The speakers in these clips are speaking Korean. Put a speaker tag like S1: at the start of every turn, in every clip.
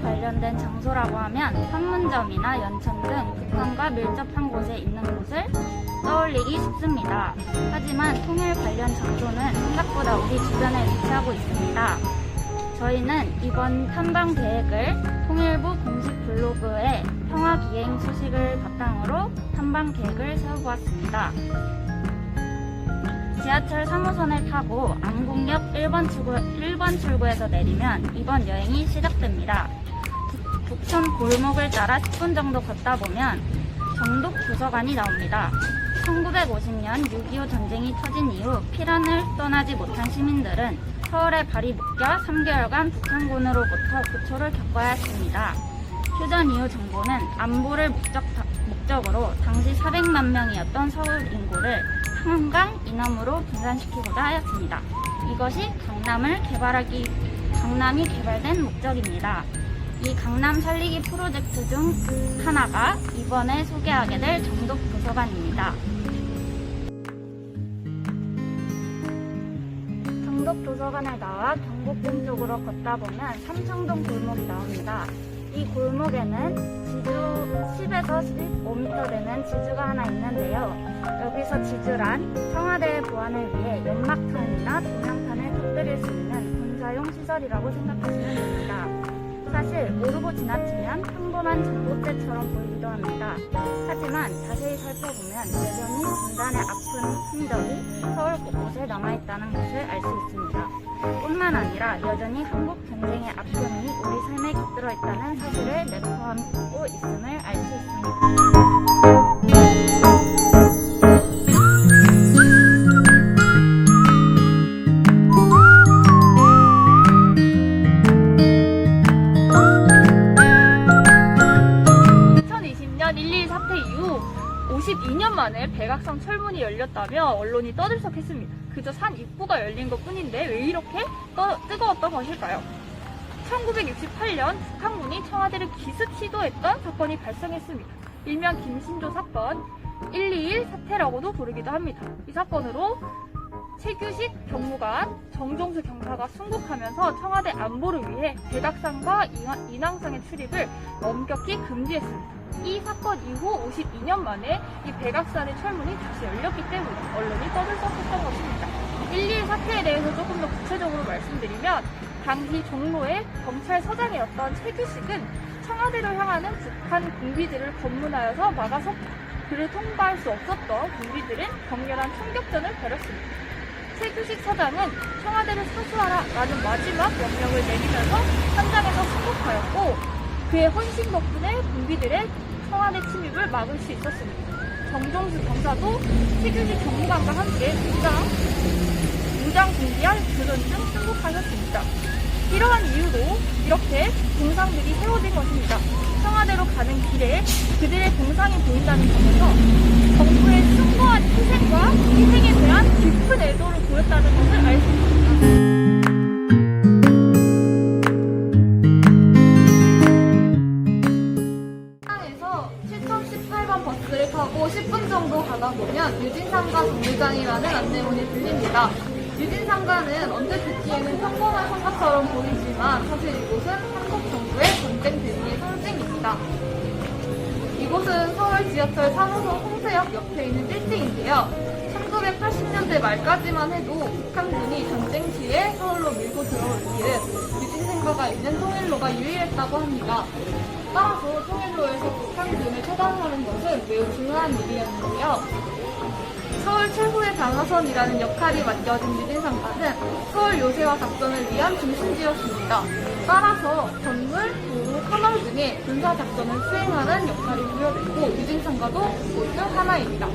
S1: 관련된 장소라고 하면 판문점이나 연천 등 북한과 밀접한 곳에 있는 곳을 떠올리기 쉽습니다. 하지만 통일 관련 장소는 생각보다 우리 주변에 위치하고 있습니다. 저희는 이번 탐방 계획을 통일부 공식 블로그의 평화기행 소식을 바탕으로 탐방 계획을 세워보았습니다. 지하철 3호선을 타고 안국역 1번 출구에서 내리면 이번 여행이 시작됩니다. 북촌 골목을 따라 10분 정도 걷다 보면 정독 도서관이 나옵니다. 1950년 6.25 전쟁이 터진 이후 피란을 떠나지 못한 시민들은 서울에 발이 묶여 3개월간 북한군으로부터 고초를 겪어야 했습니다. 휴전 이후 정부는 안보를 목적으로 당시 400만 명이었던 서울 인구를 한강 이남으로 분산시키고자 하였습니다. 이것이 강남이 개발된 목적입니다. 이 강남 살리기 프로젝트 중 하나가 이번에 소개하게 될 정독 도서관입니다. 정독 도서관을 나와 경복궁 쪽으로 걷다 보면 삼청동 골목이 나옵니다. 이 골목에는 지주 10에서 15m 되는 지주가 하나 있는데요. 여기서 지주란 청와대의 보안을 위해 연막탄이나 조명탄을 곁들일 수 있는 군사용 시설이라고 생각하시면 됩니다. 사실 모르고 지나치면 평범한 전봇대처럼 보이기도 합니다. 하지만 자세히 살펴보면 여전히 군단의 아픈 흔적이 서울 곳곳에 남아있다는 것을 알 수 있습니다. 뿐만 아니라 여전히 한국 전쟁의 아픔이 우리 삶에 깃들어 있다는 사실을 내포하고 있음을 알 수 있습니다.
S2: 1.12 사태 이후 52년 만에 백악산 철문이 열렸다며 언론이 떠들썩했습니다. 그저 산 입구가 열린 것 뿐인데 왜 이렇게 뜨거웠던 것일까요? 1968년 북한군이 청와대를 기습 시도했던 사건이 발생했습니다. 일명 김신조 사건, 121 사태라고도 부르기도 합니다. 이 사건으로 최규식 경무관, 정종수 경사가 순국하면서 청와대 안보를 위해 백악산과 인왕산의 출입을 엄격히 금지했습니다. 이 사건 이후 52년 만에 이 백악산의 철문이 다시 열렸기 때문에 언론이 떠들썩했던 것입니다. 1.21 사태에 대해서 조금 더 구체적으로 말씀드리면 당시 종로의 검찰서장이었던 최규식은 청와대로 향하는 북한 군비들을 검문하여서 막아서 그를 통과할 수 없었던 군비들은 격렬한 총격전을 벌였습니다. 최규식 서장은 청와대를 사수하라 라는 마지막 명령을 내리면서 현장에서 승복하였고 그의 헌신 덕분에 군비들의 청와대 침입을 막을 수 있었습니다. 정종수 경사도 최규식 경무관과 함께 무장 공비할 교전 중 승복하셨습니다. 이러한 이유로 이렇게 동상들이 세워진 것입니다. 청와대로 가는 길에 그들의 동상이 보인다는 점에서 정부의 숭고한 희생에 대한 깊은 애도를 보였다는 것을 알 수 있습니다. 7018번 버스를 타고 10분 정도 가다 보면 유진상가 정류장이라는 안내문이 들립니다. 유진상가는 언뜻 듣기에는 평범한 상가처럼 보이지만 사실 이곳은 한국 정부의 전쟁 대비의 상징입니다. 이곳은 서울 지하철 3호선 홍대역 옆에 있는 빌딩인데요. 1980년대 말까지만 해도 북한군이 전쟁 시에 서울로 밀고 들어올 길은 유진상가가 있는 통일로가 유일했다고 합니다. 따라서 통일로에서 북한군을 처단하는 것은 매우 중요한 일이었는데요. 서울 최후의 방어선이라는 역할이 맡겨진 유진상가는 서울 요새화 작전을 위한 중심지였습니다. 따라서 건물, 도로, 터널 등의 군사작전을 수행하는 역할이 부여됐고 유진상가도 그곳 중 하나입니다.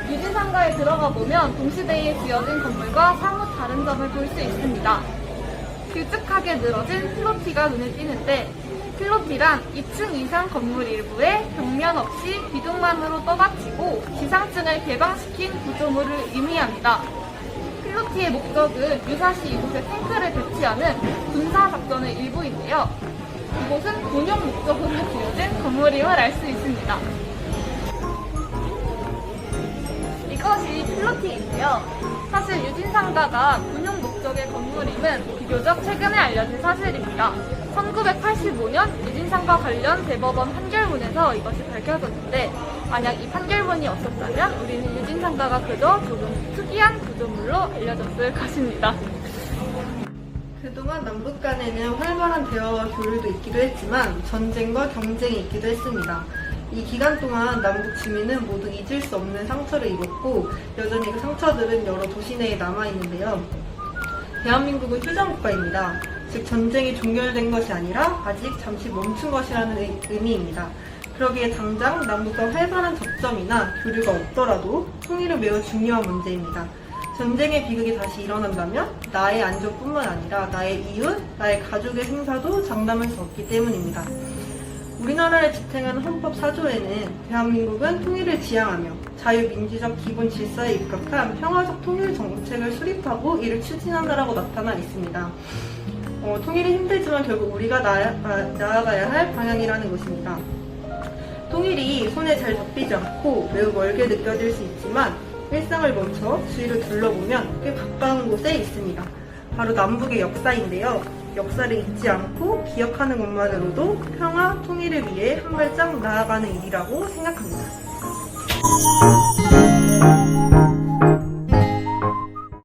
S2: 유진상가에 들어가 보면 동시대에 지어진 건물과 사뭇 다른 점을 볼 수 있습니다. 길쭉하게 늘어진 필로티가 눈에 띄는데 필로티란 2층 이상 건물 일부에 벽면 없이 기둥만으로 떠받치고 지상층을 개방시킨 구조물을 의미합니다. 필로티의 목적은 유사시 이곳에 탱크를 배치하는 군사작전의 일부인데요. 이곳은 군용 목적으로 지어진 건물임을 알 수 있습니다. 이것이 필로티인데요. 사실 유진상가가 군용 목적 국적의 건물임은 비교적 최근에 알려진 사실입니다. 1985년 유진상과 관련 대법원 판결문에서 이것이 밝혀졌는데 만약 이 판결문이 없었다면 우리는 유진상가가 그저 조금 특이한 구조물로 알려졌을 것입니다.
S3: 그동안 남북 간에는 활발한 대화와 교류도 있기도 했지만 전쟁과 경쟁이 있기도 했습니다. 이 기간 동안 남북 주민은 모두 잊을 수 없는 상처를 입었고 여전히 그 상처들은 여러 도시 내에 남아있는데요. 대한민국은 휴전국가입니다. 즉 전쟁이 종결된 것이 아니라 아직 잠시 멈춘 것이라는 의미입니다. 그러기에 당장 남북과 활발한 접점이나 교류가 없더라도 통일은 매우 중요한 문제입니다. 전쟁의 비극이 다시 일어난다면 나의 안전뿐만 아니라 나의 이웃, 나의 가족의 생사도 장담할 수 없기 때문입니다. 우리나라를 지탱하는 헌법 4조에는 대한민국은 통일을 지향하며 자유민주적 기본 질서에 입각한 평화적 통일 정책을 수립하고 이를 추진한다라고 나타나 있습니다. 통일이 힘들지만 결국 우리가 나아가야 할 방향이라는 것입니다. 통일이 손에 잘 잡히지 않고 매우 멀게 느껴질 수 있지만 일상을 멈춰 주위를 둘러보면 꽤 가까운 곳에 있습니다. 바로 남북의 역사인데요. 역사를 잊지 않고 기억하는 것만으로도 평화, 통일을 위해 한 발짝 나아가는 일이라고 생각합니다.